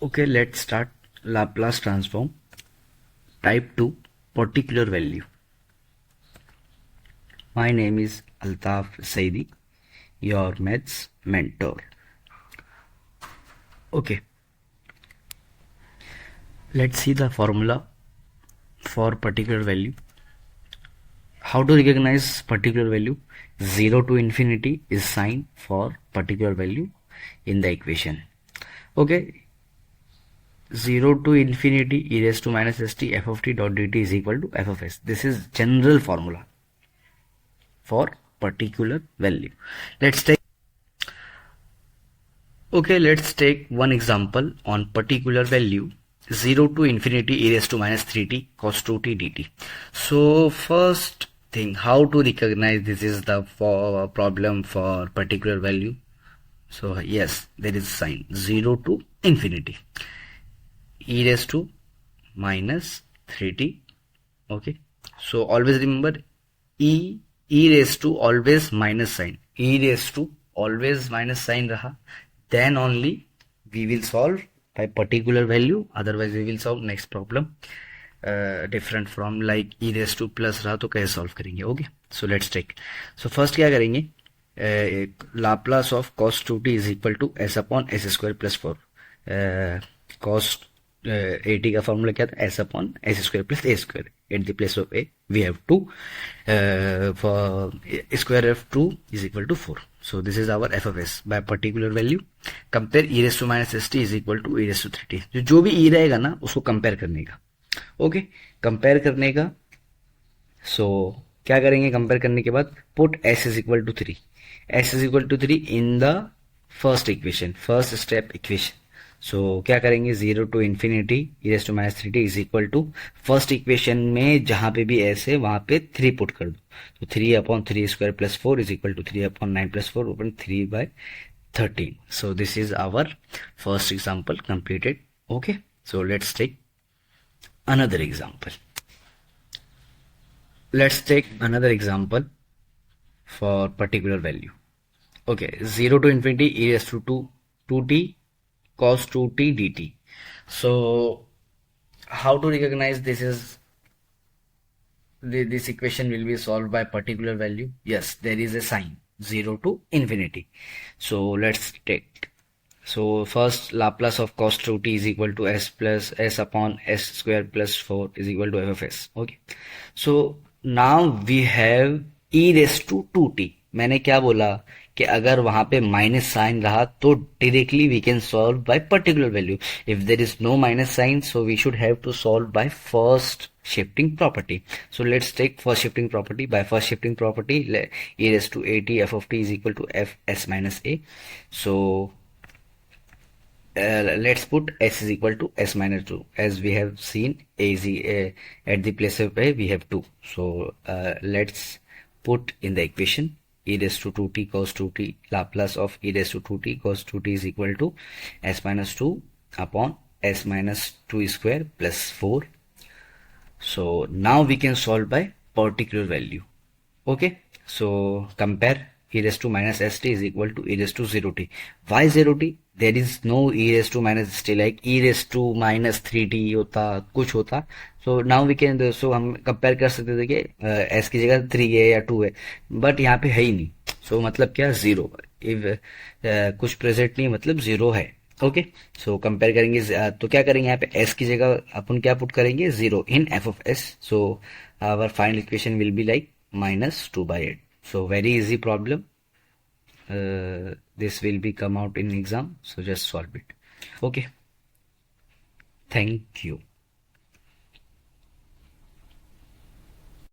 Okay, let's start Laplace transform type 2 particular value. My name is Altaf Saidi, your maths mentor. Okay, let's see the formula for particular value. How to recognize particular value? 0 to infinity is sign for particular value in the equation. Okay, 0 to infinity e raised to minus st f of t dot dt is equal to f of s. This is general formula for particular value. Let's take one example on particular value 0 to infinity e raised to minus 3t cos 2t dt. So first thing, how to recognize this is the problem for particular value. So yes, there is sign 0 to infinity e raised to minus 3t. Okay, so always remember e raised to always minus sign, e raised to always minus sign raha, then only we will solve by particular value, otherwise we will solve next problem different from like e raised to plus रहा तो कैसे solve करेंगे. Okay, so let's take. So first क्या करेंगे, Laplace of cos 2t is equal to s upon s square plus 4. Cos at का formula क्या था, s upon s square plus a square. At the place of a we have 2, for square of 2 is equal to 4. So this is our f of s by particular value. Compare e raised to minus st is equal to e raised to 3t. जो भी e रहेगा ना उसको compare करने का. Okay, compare करने का. सो क्या करेंगे, कंपेयर करने के बाद put s is equal to 3, s is equal to 3 in the first equation, first step equation. So क्या करेंगे, 0 to infinity e raise to minus 3t is equal to first equation में जहां पे भी s है वहां पे 3 पुट कर दो. तो 3 upon 3 square plus 4 is equal to 3 upon 9 plus 4 upon 3 by 13. So this is our first example completed. Okay, so let's take another example. Let's take another example for particular value. Okay, 0 to infinity e raised to 2t cos 2t dt. So how to recognize this is this equation will be solved by particular value? Yes, there is a sign 0 to infinity. So let's take. So first Laplace of cos 2t is equal to s plus s upon s square plus 4 is equal to f of s. Okay, so now we have e raised to 2t. मैंने क्या बोला कि अगर वहां पे minus sign रहा तो directly we can solve by particular value. If there is no minus sign so we should have to solve by first shifting property. So let's take first shifting property. By first shifting property e raised to at f of t is equal to f s minus a. So let's put s is equal to s minus 2. As we have seen, a is at the place of a we have 2. So let's put in the equation e raised to 2t cos 2t. Laplace of e raised to 2t cos 2t is equal to s minus 2 upon s minus 2 square plus 4. So now we can solve by particular value. Okay, so compare e raised to minus st is equal to e raised to 0t. Why 0t? There is no e raised to minus st, like e raised to minus 3t होता, कुछ होता. So now we can, so हम compare कर सकते थे कि s की जगह 3 है या 2 है, बट यहाँ पे है ही नहीं. so मतलब क्या, 0. इफ कुछ प्रेजेंट नहीं मतलब 0 है. ओके, सो कंपेयर करेंगे तो क्या करेंगे, यहाँ पे s की जगह अपन क्या पुट करेंगे, 0 in f of s. So our final equation will be like minus 2 by 8. So very easy problem. This will be come out in exam, so just solve it. Okay, thank you.